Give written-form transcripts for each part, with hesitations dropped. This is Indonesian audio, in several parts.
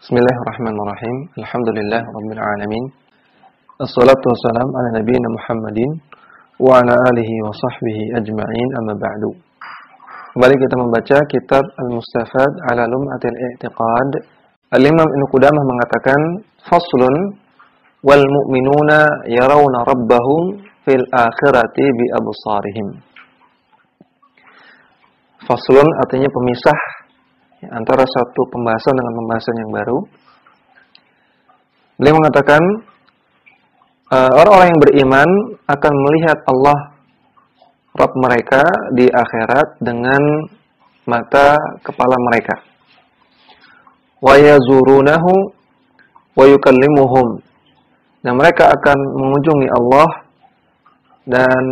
Bismillahirrahmanirrahim. Alhamdulillah rabbil alamin. Assalatu wassalamu ala nabiyyina Muhammadin wa ala alihi wa sahbihi ajma'in, amma ba'du. Kembali kita membaca kitab Al-Mustafad ala Lum'atil I'tiqad. Al-Imam Ibnu Qudamah mengatakan, faslun wal mu'minuna yarawna rabbahum fil akhirati bi absarihim. Faslun artinya pemisah antara satu pembahasan dengan pembahasan yang baru. Beliau mengatakan orang-orang yang beriman akan melihat Allah Rabb mereka di akhirat dengan mata kepala mereka. Wa yazurunahu wa yukallimuhum. Dan mereka akan mengunjungi Allah dan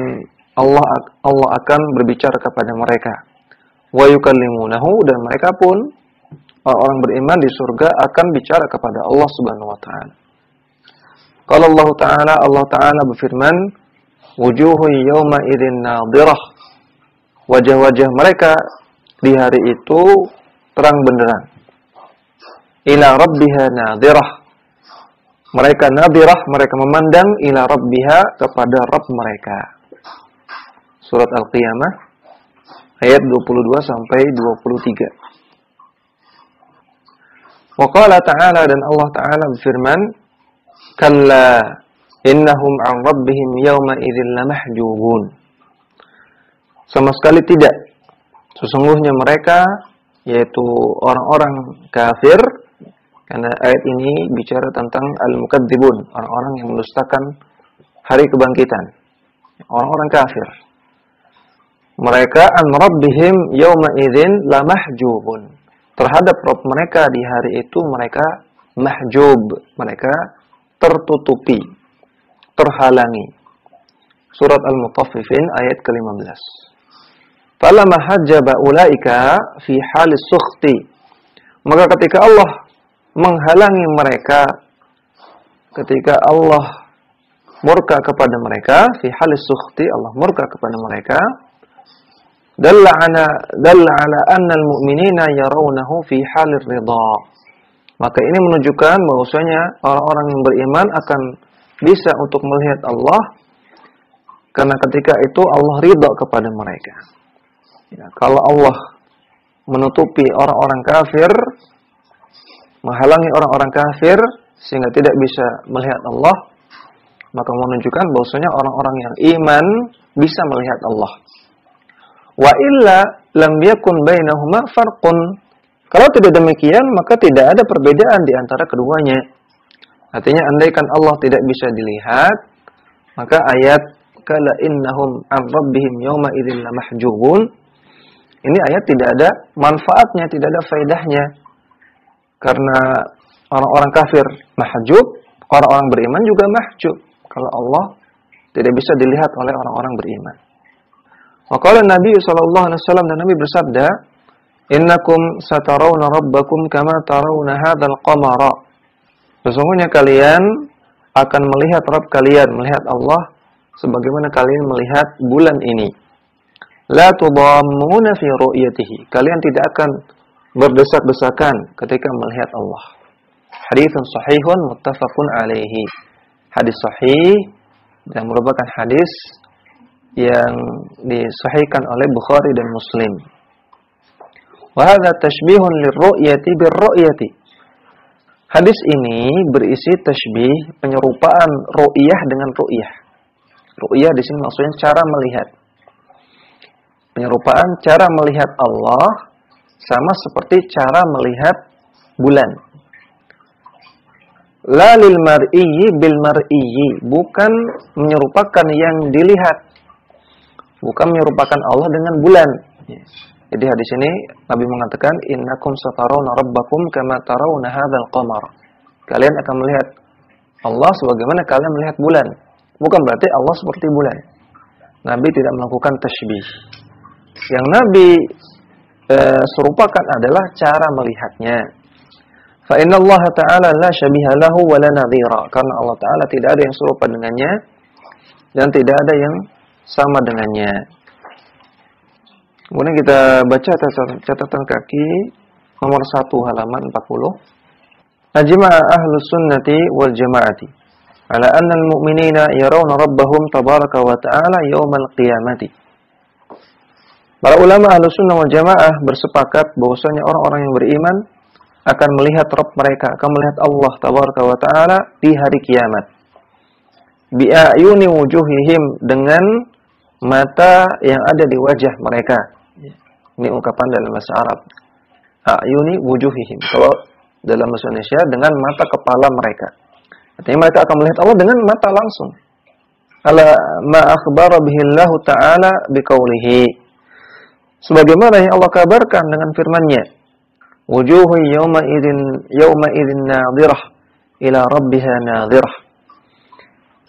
Allah akan berbicara kepada mereka. Wa yukallimunahu, dan mereka pun orang beriman di surga akan bicara kepada Allah Subhanahu wa taala. Qala Allah Ta'ala berfirman, wujuhun yawma idzin nadhirah. Wajah-wajah mereka di hari itu terang benderang. Ila rabbiha nadhirah. Mereka nadhirah, mereka memandang ila rabbiha, kepada Rabb mereka. Surat Al-Qiyamah ayat 22 sampai 23. Wa qala ta'ala, dan Allah Ta'ala berfirman, kalla innahum 'an rabbihim yawma idzin lamahjubun. Sama sekali tidak. Sesungguhnya mereka, yaitu orang-orang kafir, karena ayat ini bicara tentang al-mukadzibun, orang-orang yang mendustakan hari kebangkitan. Orang-orang kafir. Mereka an rabbihim yawma idzin lamahjubun. Terhadap Rabb mereka di hari itu mereka mahjub, mereka tertutupi, terhalangi. Surat Al-Mutaffifin ayat ke-15. Falamma hajjaba ulaika fi halis sukhti. Maka ketika Allah menghalangi mereka, ketika Allah murka kepada mereka, fi halis sukhti, Allah murka kepada mereka, dalla ala anna al-mu'minina yarawnahu fi halir ridha. Maka ini menunjukkan bahwasanya orang-orang yang beriman akan bisa untuk melihat Allah karena ketika itu Allah ridha kepada mereka. Ya, kalau Allah menutupi orang-orang kafir, menghalangi orang-orang kafir sehingga tidak bisa melihat Allah, maka menunjukkan bahwasanya orang-orang yang iman bisa melihat Allah. Wa illa lam yakun bainahuma farqun. Kalau tidak demikian, maka tidak ada perbedaan di antara keduanya. Artinya andaikan Allah tidak bisa dilihat, maka ayat kala innahum an rabbihim yawma idzin lamahjubun, ini ayat tidak ada manfaatnya, tidak ada faedahnya. Karena orang-orang kafir mahjub, orang-orang beriman juga mahjub. Kalau Allah tidak bisa dilihat oleh orang-orang beriman. Maka Nabi sallallahu alaihi wasallam, dan Nabi bersabda, innakum satarawna rabbakum kama tarawna hadzal qamara. Sesungguhnya kalian akan melihat Rabb kalian, melihat Allah sebagaimana kalian melihat bulan ini. La tudammuna fi ru'yatihi. Kalian tidak akan berdesak-desakan ketika melihat Allah. Haditsun sahihun muttafaqun alaihi. Hadis sahih dan merupakan hadis yang disahihkan oleh Bukhari dan Muslim. Wa hadza tashbihun lirru'yati birru'yati. Hadis ini berisi tashbih, penyerupaan ru'yah dengan ru'yah. Ru'yah di sini maksudnya cara melihat. Penyerupaan cara melihat Allah sama seperti cara melihat bulan. La lil mar'iyyi bil mar'iyyi, bukan menyerupakan yang dilihat. Bukan menyerupakan Allah dengan bulan. Jadi hadis ini Nabi mengatakan innakum satarawna rabbakum kama tarawna hadzal qamar. Kalian akan melihat Allah sebagaimana kalian melihat bulan. Bukan berarti Allah seperti bulan. Nabi tidak melakukan tashbih. Yang Nabi serupakan adalah cara melihatnya. Fa inna Allah Ta'ala la syabiha lahu wa la nadhira. Karena Allah Ta'ala tidak ada yang serupa dengannya dan tidak ada yang sama dengannya. Kemudian kita baca catatan kaki nomor 1 halaman 40. ajma'a ahlus sunnati wal jama'ati ala anna al-mu'minina yarawna rabbahum tabaraka wa ta'ala yaumal qiyamati. Para ulama ahlus sunnah wal jamaah bersepakat bahwasanya orang-orang yang beriman akan melihat Rabb mereka, akan melihat Allah tabaraka wa ta'ala di hari kiamat. Bi'ayuni wujuhihim, dengan mata yang ada di wajah mereka. Ini ungkapan dalam bahasa Arab. A'yuni wujuhihim. Kalau dalam bahasa Indonesia, dengan mata kepala mereka. Artinya mereka akan melihat Allah dengan mata langsung. Ala ma akhbara bihillahu ta'ala biqaulihi. Sebagaimana yang Allah kabarkan dengan firman-Nya. Wujuhu yawma idzin nadhirah ila rabbiha nadhirah.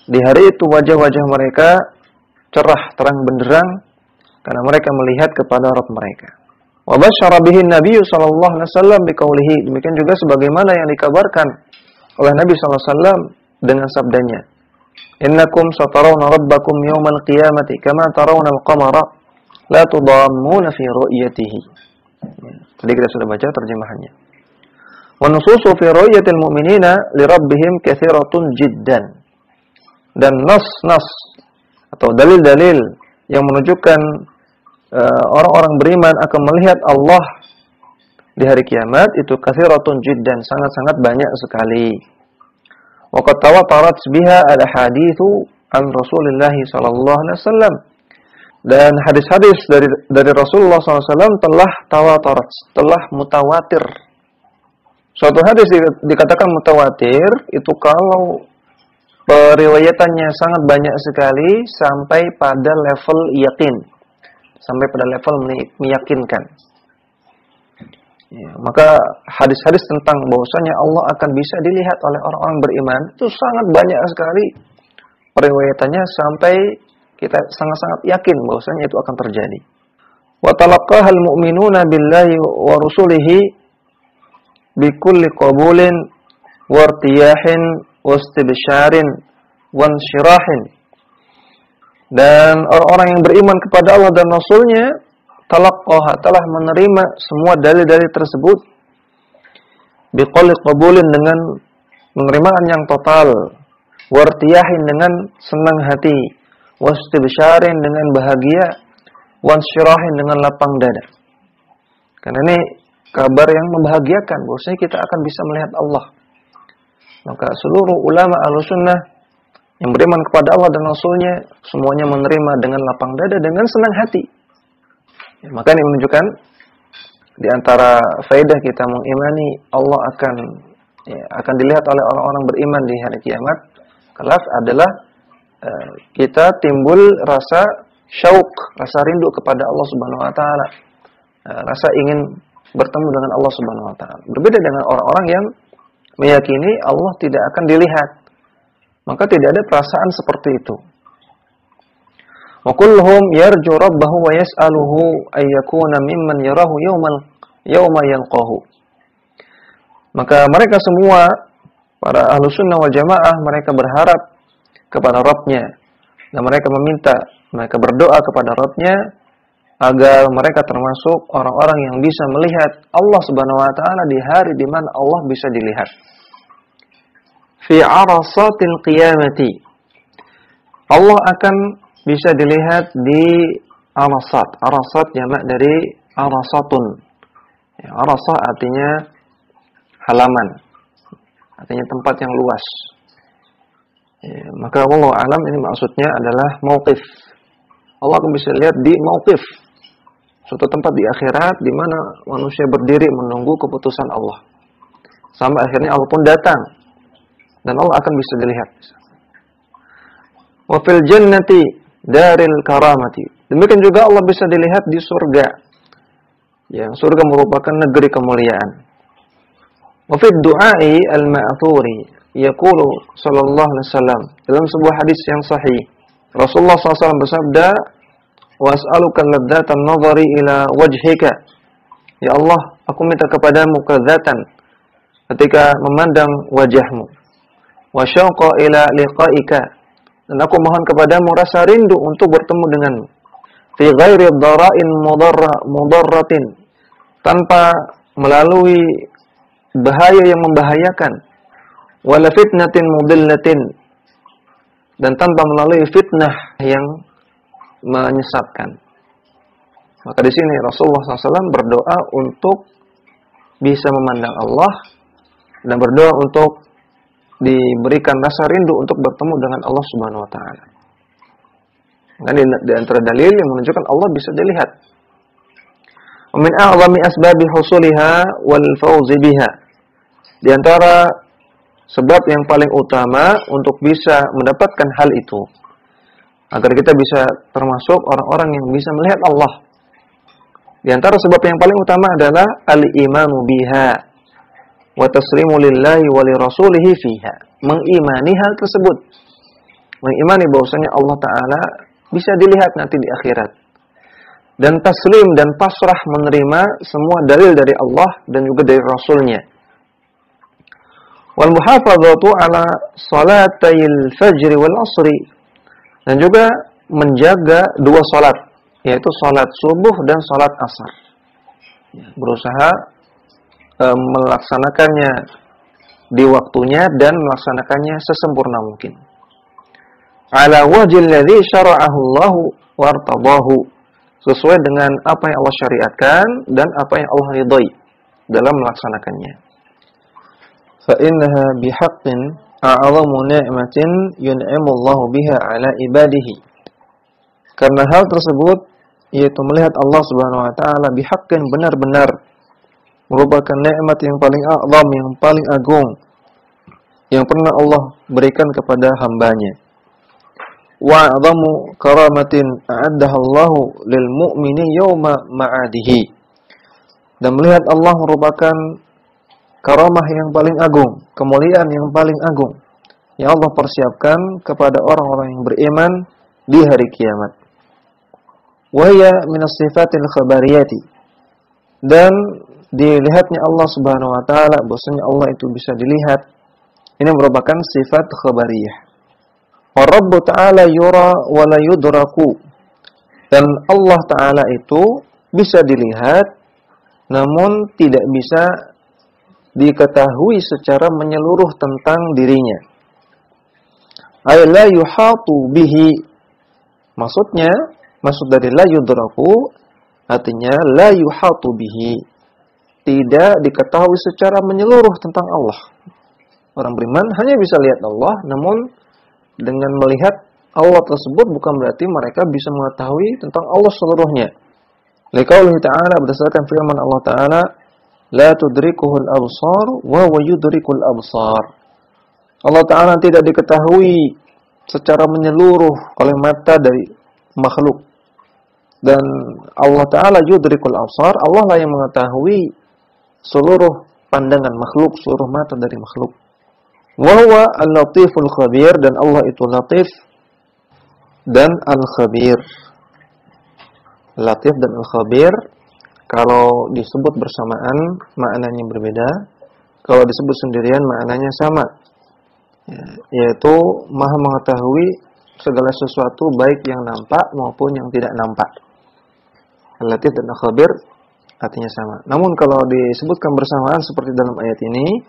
Di hari itu wajah-wajah mereka cerah, terang benderang, karena mereka melihat kepada Rabb mereka. Wa basyara bihi Nabi sallallahu alaihi wasallam biqaulihi. Demikian juga sebagaimana yang dikabarkan oleh Nabi sallallahu alaihi wasallam dengan sabdanya, innakum satarawna rabbakum yawmal qiyamati kama tarawna al-qamara la tudammuna fi ru'yatihi. Tadi kita sudah baca terjemahannya. Wa nususu fi ru'yatil mu'minina li rabbihim katsiratun jiddan. Dan nas-nas atau dalil-dalil yang menunjukkan orang-orang beriman akan melihat Allah di hari kiamat itu katsiratun jiddan, sangat-sangat banyak sekali. Wa qad tawatarat biha al-haditsu an Rasulillah sallallahu alaihi wasallam. Dan hadis-hadis dari Rasulullah SAW telah tawatarat, telah mutawatir. Suatu hadis dikatakan mutawatir itu kalau periwayatannya sangat banyak sekali sampai pada level yakin, sampai pada level meyakinkan. Ya, maka hadis-hadis tentang bahwasanya Allah akan bisa dilihat oleh orang-orang beriman itu sangat banyak sekali periwayatannya sampai kita sangat-sangat yakin bahwasanya itu akan terjadi. Wa talaqqahal mu'minuna billahi wa rusulihi bikulli qabulin wa irtiyahin wa istibsyarin wa insyirahin. Dan orang-orang yang beriman kepada Allah dan Rasul-Nya talaqqaha, telah menerima semua dalil-dalil tersebut bikulli qabulin, dengan penerimaan yang total, wa irtiyahin, dengan senang hati, wastibsyarin, dengan bahagia, wansyirahin, dengan lapang dada. Karena ini kabar yang membahagiakan bahwasanya kita akan bisa melihat Allah. Maka seluruh ulama Ahlussunnah yang beriman kepada Allah dan Rasul-Nya semuanya menerima dengan lapang dada, dengan senang hati. Ya, maka ini menunjukkan di antara faedah kita mengimani Allah akan dilihat oleh orang-orang beriman di hari kiamat kelak adalah kita timbul rasa syauq, rasa rindu kepada Allah Subhanahu wa taala. Rasa ingin bertemu dengan Allah Subhanahu wa taala. Berbeda dengan orang-orang yang meyakini Allah tidak akan dilihat. Maka tidak ada perasaan seperti itu. Wa kulluhum yarju rabbahu wa yas'aluhu ay yakuna mimman yarahu yawma yalqahu. Maka mereka semua para Ahlussunnah wal Jamaah mereka berharap kepada Rabb-Nya, dan mereka berdoa kepada Rabb-Nya agar mereka termasuk orang-orang yang bisa melihat Allah Subhanahu wa taala di hari di mana Allah bisa dilihat. Fi arasatil qiyamati. Allah akan bisa dilihat di arasat. Arasat jamak dari arasatun. Ya, arasah artinya halaman. Artinya tempat yang luas. Ya, maka wallahu alam ini maksudnya adalah mauqif. Allah akan bisa lihat di mauqif, suatu tempat di akhirat di mana manusia berdiri menunggu keputusan Allah. Sampai akhirnya Allah pun datang dan Allah akan bisa dilihat. Wa fil jannati daril karamati. Demikian juga Allah bisa dilihat di surga. Yang surga merupakan negeri kemuliaan. Wa fid du'ai al-ma'thuri yaqulu sallallahu alaihi wasallam, dalam sebuah hadis yang sahih Rasulullah SAW bersabda, was'aluka ladzatan nadhari ila wajhika. Ya Allah, aku minta kepadamu kelezatan ketika memandang wajahmu. Wa syauqa ila liqa'ika, dan aku mohon kepadamu rasa rindu untuk bertemu denganmu. Fi ghairi dhara'in mudarratin, tanpa melalui bahaya yang membahayakan, wala fitnatin mudillatin, dan tanpa melalui fitnah yang menyesatkan. Maka di sini Rasulullah SAW berdoa untuk bisa memandang Allah dan berdoa untuk diberikan rasa rindu untuk bertemu dengan Allah Subhanahu wa taala. Nah, di antara dalil yang menunjukkan Allah bisa dilihat. Min a'zami asbabi husuliha wal fawzi biha. Di antara sebab yang paling utama untuk bisa mendapatkan hal itu, agar kita bisa termasuk orang-orang yang bisa melihat Allah. Di antara sebab yang paling utama adalah al-imanu biha wa taslimu lillahi wa li rasulihi fiha. Mengimani hal tersebut. Mengimani bahwasanya Allah Ta'ala bisa dilihat nanti di akhirat. Dan taslim dan pasrah menerima semua dalil dari Allah dan juga dari Rasulnya. Wal muhafadzatu ala salatayil fajr wal asri. Dan juga menjaga dua salat, yaitu salat subuh dan salat asar. Berusaha melaksanakannya di waktunya dan melaksanakannya sesempurna mungkin. Ala wajhil ladzi syara'ahu Allah wartadahu, sesuai dengan apa yang Allah syariatkan dan apa yang Allah ridhai dalam melaksanakannya. Fa innaha bihaqqin a'zamu ni'matin yun'imu Allah biha 'ala ibadihi. Karena hal tersebut yaitu melihat Allah Subhanahu wa taala bihaqqin, benar-benar merupakan nikmat yang paling a'zam, yang paling agung yang pernah Allah berikan kepada hambanya. Wa 'azamu karamatin a'addaha Allah lil mu'mini yauma ma'adihi. Dan melihat Allah merupakan karamah yang paling agung, kemuliaan yang paling agung yang Allah persiapkan kepada orang-orang yang beriman di hari kiamat. Wa hiya min as-sifatil khabariyati. Dan dilihatnya Allah Subhanahu wa taala, bahwasanya Allah itu bisa dilihat, ini merupakan sifat khabariyah. Wa Rabbu ta'ala yura wa la yudraku. Dan Allah Ta'ala itu bisa dilihat namun tidak bisa diketahui secara menyeluruh tentang dirinya. Ay la yuhatu bihi. Maksud dari la yudraku artinya la yuhatu bihi, tidak diketahui secara menyeluruh tentang Allah. Orang beriman hanya bisa lihat Allah, namun dengan melihat Allah tersebut bukan berarti mereka bisa mengetahui tentang Allah seluruhnya. Liqaulihi ta'ala, berdasarkan firman Allah Ta'ala, la tudrikuhul absar wa huwa yudrikul absar. Allah Ta'ala tidak diketahui secara menyeluruh oleh mata dari makhluk. Dan Allah Ta'ala yudrikul absar, Allah lah yang mengetahui seluruh pandangan makhluk, seluruh mata dari makhluk. Wa huwa al-latiful khabir, dan Allah itu latif dan al-khabir. Latif dan al-khabir kalau disebut bersamaan maknanya berbeda, kalau disebut sendirian maknanya sama, yaitu Maha mengetahui segala sesuatu baik yang nampak maupun yang tidak nampak. Al-latif dan al-khabir artinya sama. Namun kalau disebutkan bersamaan seperti dalam ayat ini,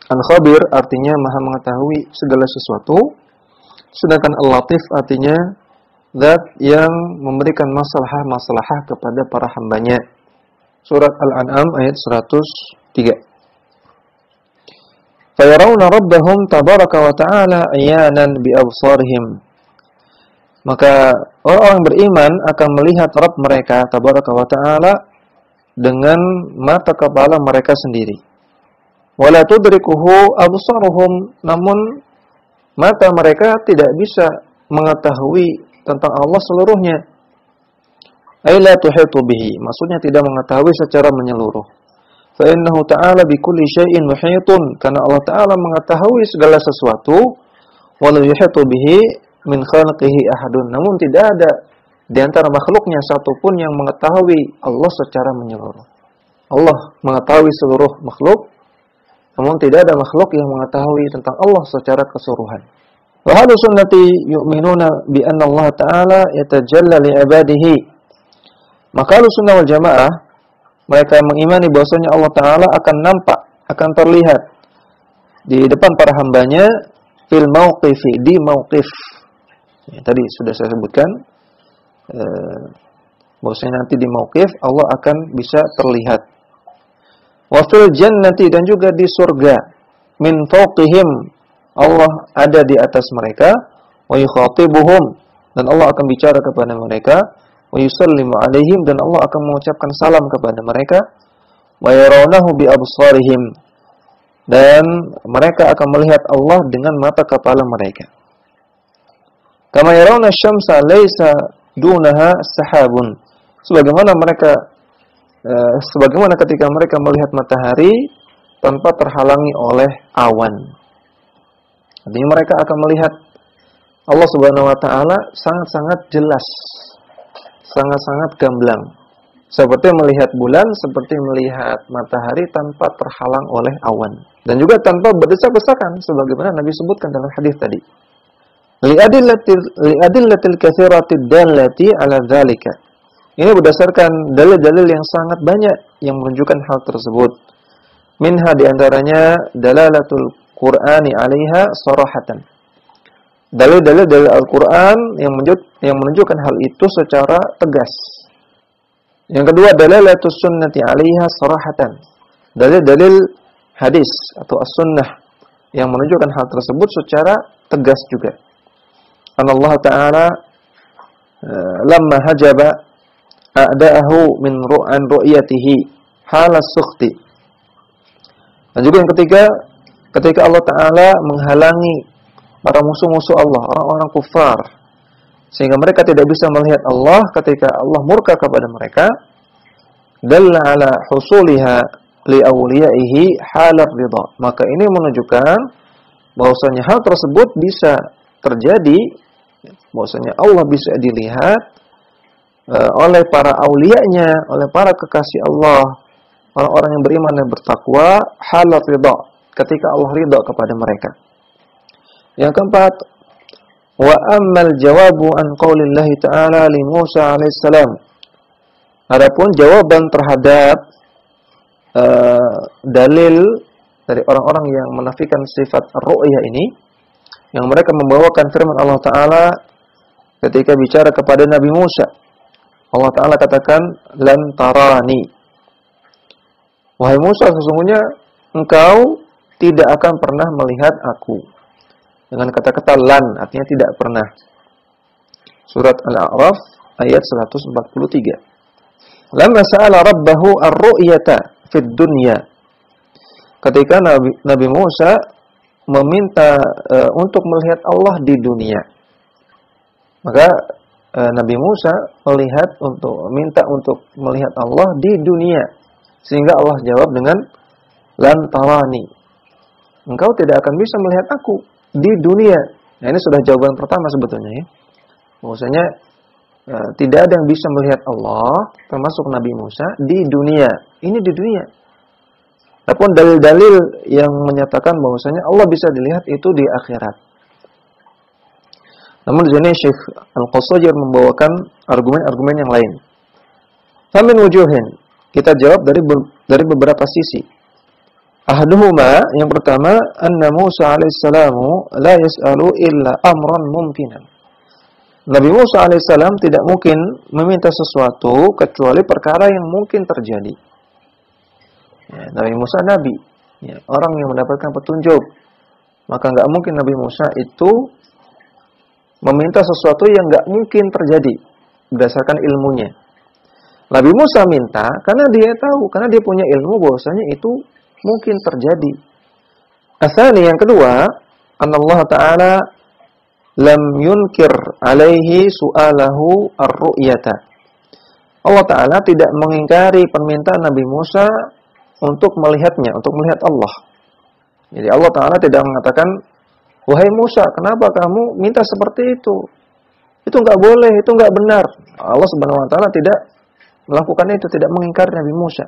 al-khabir artinya Maha mengetahui segala sesuatu, sedangkan al-latif artinya zat yang memberikan maslahah kepada para hambanya. Surat Al-An'am ayat 103. Fayarawna rabbahum tabaraka wa ta'ala ayanan bi absarihim. Maka orang-orang beriman akan melihat Rabb mereka tabaraka wa ta'ala dengan mata kepala mereka sendiri. Wala tudrikuhu absaruhum, namun mata mereka tidak bisa mengetahui tentang Allah seluruhnya. Ay la tuhitu bihi, maksudnya tidak mengetahui secara menyeluruh. Fa innahu ta'ala bi kulli syai'in muhitun, karena Allah Ta'ala mengetahui segala sesuatu, wala yuhitu bihi min khalqihi ahadun, namun tidak ada di antara makhluknya satupun yang mengetahui Allah secara menyeluruh. Allah mengetahui seluruh makhluk, namun tidak ada makhluk yang mengetahui tentang Allah secara keseluruhan. Wa ahlus sunnati yu'minuna bi anna Allah Ta'ala yatajalla li ibadihi. Maka Ahlussunnah wal Jamaah Mereka mengimani bahwasanya Allah Ta'ala akan nampak, akan terlihat di depan para hambanya fil mauqifi, di mauqif. Ya, tadi sudah saya sebutkan bahwasanya nanti di mauqif Allah akan bisa terlihat. Wa fil jannati, dan juga di surga, min fawqihim, Allah ada di atas mereka, wa yukhatibuhum, dan Allah akan bicara kepada mereka, wa yusallimu alaihim, dan Allah akan mengucapkan salam kepada mereka, wa yarawnahu bi absarihim, dan mereka akan melihat Allah dengan mata kepala mereka. Kama yarawna syamsa laisa dunaha sahabun, sebagaimana ketika mereka melihat matahari tanpa terhalangi oleh awan. Artinya mereka akan melihat Allah Subhanahu wa taala sangat-sangat jelas, sangat-sangat gamblang. Seperti melihat bulan, seperti melihat matahari tanpa terhalang oleh awan. Dan juga tanpa berdesak-desakan sebagaimana Nabi sebutkan dalam hadis tadi. Li'adillatil katsiratid dallati 'ala dzalika. Ini berdasarkan dalil-dalil yang sangat banyak yang menunjukkan hal tersebut. Minha, di antaranya dalalatul Qur'ani 'alaiha sarahatan. Dalil-dalil dari Al-Qur'an yang menunjukkan hal itu secara tegas. Yang kedua, dalalatus sunnati 'alaiha sarahatan. Dalil-dalil hadis atau as-sunnah yang menunjukkan hal tersebut secara tegas juga. Allah Ta'ala lamma hajaba a'da'ahu min ru'an ru'yatihi halas sukhti. Dan juga yang ketiga, ketika Allah Ta'ala menghalangi para musuh-musuh Allah, orang-orang kufar, sehingga mereka tidak bisa melihat Allah ketika Allah murka kepada mereka, dalla ala husuliha li awliyaihi halar ridha. Maka ini menunjukkan bahwasanya hal tersebut bisa terjadi, bahwasanya Allah bisa dilihat oleh para aulianya, oleh para kekasih Allah, orang-orang yang beriman dan bertakwa, halar ridha, ketika Allah ridha kepada mereka. Yang keempat, wa ammal jawabu an qaulillahi ta'ala li Musa alaihissalam. Adapun jawaban terhadap dalil dari orang-orang yang menafikan sifat ar-ru'yah ini, yang mereka membawakan firman Allah Ta'ala ketika bicara kepada Nabi Musa. Allah Ta'ala katakan, lan tarani. Wahai Musa, sesungguhnya engkau tidak akan pernah melihat aku. Dengan kata-kata lan, artinya tidak pernah. Surat Al-A'raf ayat 143. Lamma sa'ala rabbahu ar-ru'yata fid dunya. Ketika Nabi Musa meminta untuk melihat Allah di dunia, maka Nabi Musa minta untuk melihat Allah di dunia, sehingga Allah jawab dengan lan tarani. Engkau tidak akan bisa melihat aku di dunia. Nah, ini sudah jawaban pertama sebetulnya ya. Bahwasanya tidak ada yang bisa melihat Allah, termasuk Nabi Musa, di dunia. Ini di dunia. Adapun dalil-dalil yang menyatakan bahwasanya Allah bisa dilihat itu di akhirat. Namun di sini Syekh Al-Qasajir membawakan argumen-argumen yang lain. Famin wujuhin, kita jawab dari beberapa sisi. Ahaduhuma, yang pertama, anna Musa alaihi-salamu la yas'alu illa amran mumkinan. Nabi Musa alaihissalam tidak mungkin meminta sesuatu kecuali perkara yang mungkin terjadi. Ya, Nabi Musa nabi, ya, orang yang mendapatkan petunjuk, maka nggak mungkin Nabi Musa itu meminta sesuatu yang nggak mungkin terjadi berdasarkan ilmunya. Nabi Musa minta karena dia tahu, karena dia punya ilmu bahwasanya itu mungkin terjadi. Asani, yang kedua, Allah Ta'ala lam yunkir alaihi su'alahu ar-ru'yata. Allah Ta'ala tidak mengingkari permintaan Nabi Musa untuk melihatnya, untuk melihat Allah. Jadi Allah Ta'ala tidak mengatakan, wahai Musa, kenapa kamu minta seperti itu? Itu enggak boleh, itu enggak benar. Allah Subhanahu wa Ta'ala tidak melakukan itu, tidak mengingkari Nabi Musa.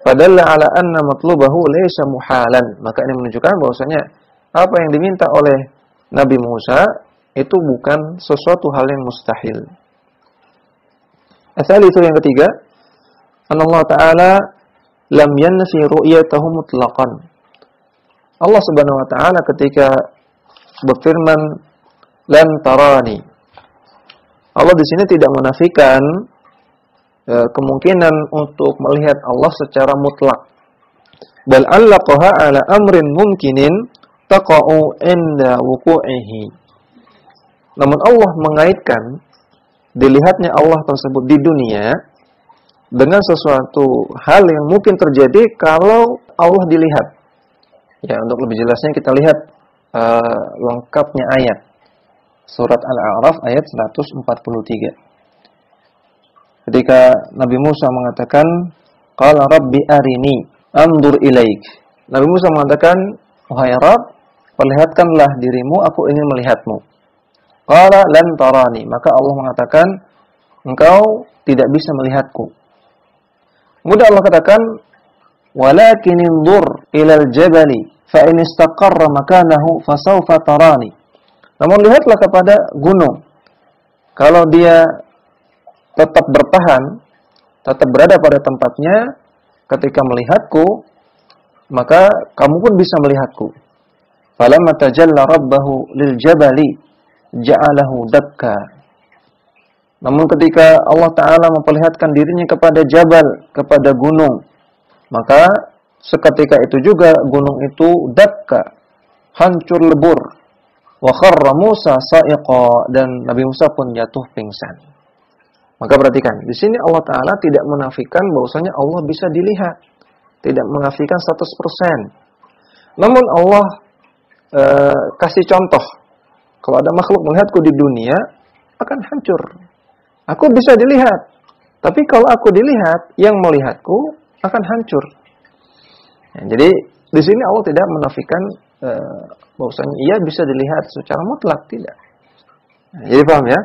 Padalla ala anna matlubahu laysa muhalan. Maka ini menunjukkan bahwasanya apa yang diminta oleh Nabi Musa itu bukan sesuatu hal yang mustahil. Asal itu yang ketiga, Allah Ta'ala lam yanfi ru'yatahu mutlaqan. Allah Subhanahu wa taala ketika berfirman lan tarani, Allah di sini tidak menafikan kemungkinan untuk melihat Allah secara mutlak. Bal allaqaha ala amrin mumkinin taqa'u inda wuqu'ihi. Namun Allah mengaitkan dilihatnya Allah tersebut di dunia dengan sesuatu hal yang mungkin terjadi kalau Allah dilihat. Ya, untuk lebih jelasnya kita lihat lengkapnya ayat surat Al-A'raf ayat 143. Ketika Nabi Musa mengatakan, qala rabbi arini anzur ilaik. Nabi Musa mengatakan, wahai Rabb, perlihatkanlah dirimu, aku ingin melihatmu. Qala lan tarani, maka Allah mengatakan, engkau tidak bisa melihatku. Kemudian Allah katakan, walakin inzur ilal jabali fa in istaqarra makanahu fasawfa tarani. Namun lihatlah kepada gunung. Kalau dia tetap bertahan, tetap berada pada tempatnya ketika melihatku, maka kamu pun bisa melihatku. Falamma tajalla rabbahu lil jabali ja'alahu dakka. Namun ketika Allah Ta'ala memperlihatkan dirinya kepada jabal, kepada gunung, maka seketika itu juga gunung itu dakka, hancur lebur. Wa kharra Musa sa'iqa, dan Nabi Musa pun jatuh pingsan. Maka perhatikan, di sini Allah Ta'ala tidak menafikan bahwasanya Allah bisa dilihat, tidak menafikan 100%. Namun Allah kasih contoh, kalau ada makhluk melihatku di dunia akan hancur. Aku bisa dilihat, tapi kalau aku dilihat, yang melihatku akan hancur. Ya, jadi di sini Allah tidak menafikan bahwasanya ia bisa dilihat secara mutlak, tidak. Nah, jadi paham ya?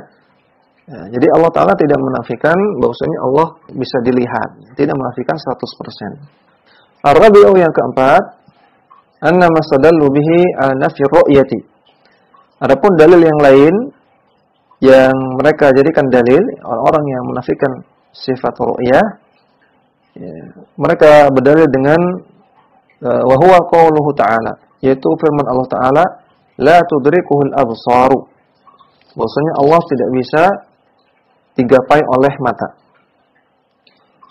Nah, jadi Allah Ta'ala tidak menafikan bahwasanya Allah bisa dilihat, tidak menafikan 100%. Ar-rabi'u yang keempat, anna masadallu bihi nafi ru'yati. Adapun dalil yang lain yang mereka jadikan dalil, orang-orang yang menafikan sifat ru'yah, ya, mereka berdalil dengan wa huwa qauluhu ta'ala, yaitu firman Allah Ta'ala, la tudrikuhul absaru, bahwasanya Allah tidak bisa digapai oleh mata.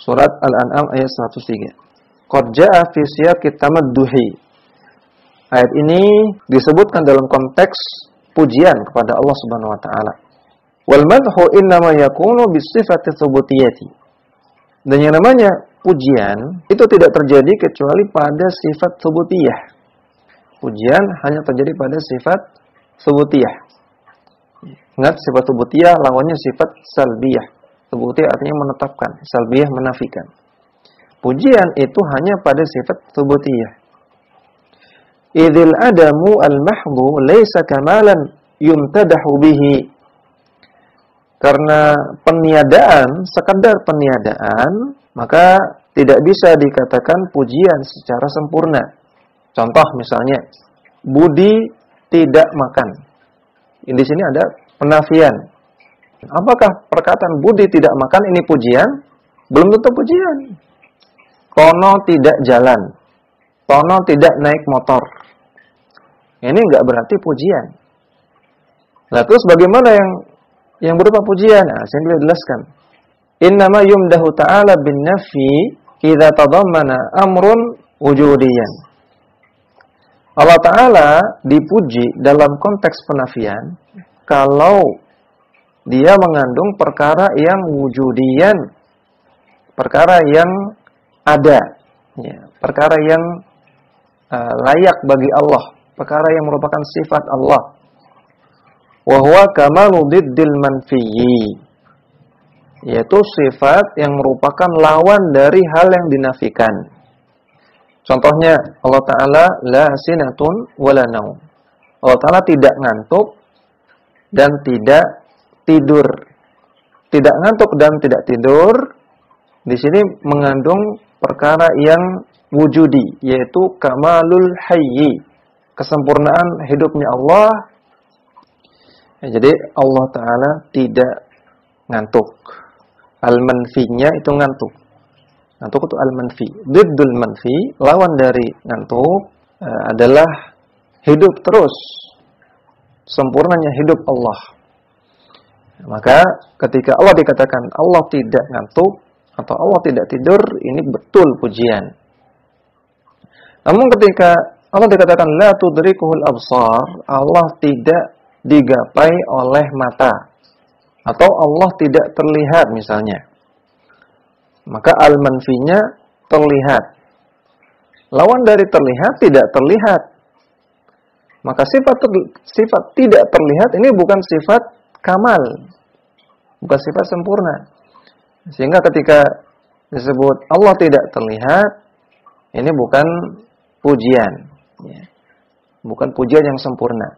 Surat Al-An'am ayat 103. Qad jaa'a fi siyaqi tamadduhi. Ayat ini disebutkan dalam konteks pujian kepada Allah Subhanahu wa taala. Wal madhu innama yakunu bi sifati thubutiyati. Dan yang namanya pujian itu tidak terjadi kecuali pada sifat thubutiyah. Pujian hanya terjadi pada sifat thubutiyah. Ingat, sifat thubutiyah lawannya sifat salbiyah. Thubutiyah artinya menetapkan, salbiyah menafikan. Pujian itu hanya pada sifat thubutiyah. Idzil adamu al-mahdhu laysa kamalan yumtadahu bihi. Karena peniadaan, sekadar peniadaan, maka tidak bisa dikatakan pujian secara sempurna. Contoh misalnya, Budi tidak makan. Di sini ada penafian. Apakah perkataan Budi tidak makan ini pujian? Belum tentu pujian. Tono tidak jalan. Tono tidak naik motor. Ini enggak berarti pujian. Nah, terus bagaimana yang berupa pujian? Nah, saya boleh jelaskan. Innama yumdahu ta'ala bin nafi idza tadammana amrun wujudiyan. Allah Ta'ala dipuji dalam konteks penafian kalau dia mengandung perkara yang wujudiyan, perkara yang ada, ya, perkara yang layak bagi Allah, perkara yang merupakan sifat Allah. Wa huwa kamalu diddil manfiyyi, yaitu sifat yang merupakan lawan dari hal yang dinafikan. Contohnya Allah Ta'ala la sinatun wala naum. Allah Ta'ala tidak ngantuk dan tidak tidur. Tidak ngantuk dan tidak tidur di sini mengandung perkara yang wujudi, yaitu kamalul hayyi, kesempurnaan hidupnya Allah. Ya, jadi Allah Ta'ala tidak ngantuk. Al-manfinya itu ngantuk. Ngantuk itu al-manfi. Diddul manfi, lawan dari ngantuk adalah hidup terus. Sempurnanya hidup Allah. Maka ketika Allah dikatakan Allah tidak ngantuk atau Allah tidak tidur, ini betul pujian. Namun ketika Allah dikatakan la tudrikuhul absar, Allah tidak digapai oleh mata, atau Allah tidak terlihat misalnya, maka al-manfinya terlihat. Lawan dari terlihat tidak terlihat. Maka sifat tidak terlihat ini bukan sifat kamal, bukan sifat sempurna. Sehingga ketika disebut Allah tidak terlihat, ini bukan pujian, ya. Bukan pujian yang sempurna.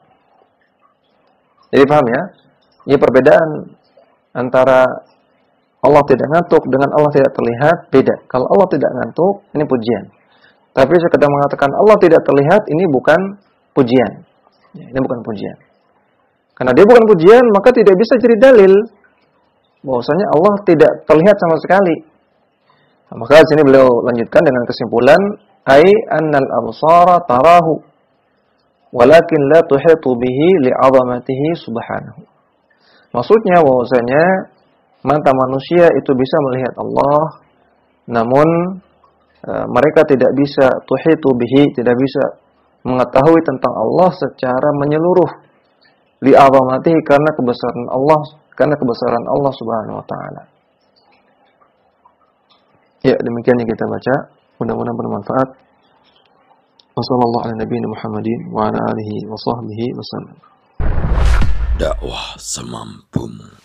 Jadi paham ya? Ini perbedaan antara Allah tidak ngantuk dengan Allah tidak terlihat, beda. Kalau Allah tidak ngantuk, ini pujian. Tapi sekedar mengatakan Allah tidak terlihat, ini bukan pujian. Ya, ini bukan pujian. Karena dia bukan pujian, maka tidak bisa jadi dalil bahwasanya Allah tidak terlihat sama sekali. Nah, maka di sini beliau lanjutkan dengan kesimpulan, ai annal absara tarahu walakin la tuhitu bihi li'azamatihi subhanahu. Maksudnya bahwasanya mata manusia itu bisa melihat Allah, namun mereka tidak bisa tuhitu bihi, tidak bisa mengetahui tentang Allah secara menyeluruh, li'azamatihi, karena kebesaran Allah Subhanahu wa taala. Ya, demikian yang kita baca, mudah-mudahan bermanfaat. Wassallallahu ala nabiyina Muhammadin wa ala alihi wa sahbihi wasallam. Dakwah semampumu.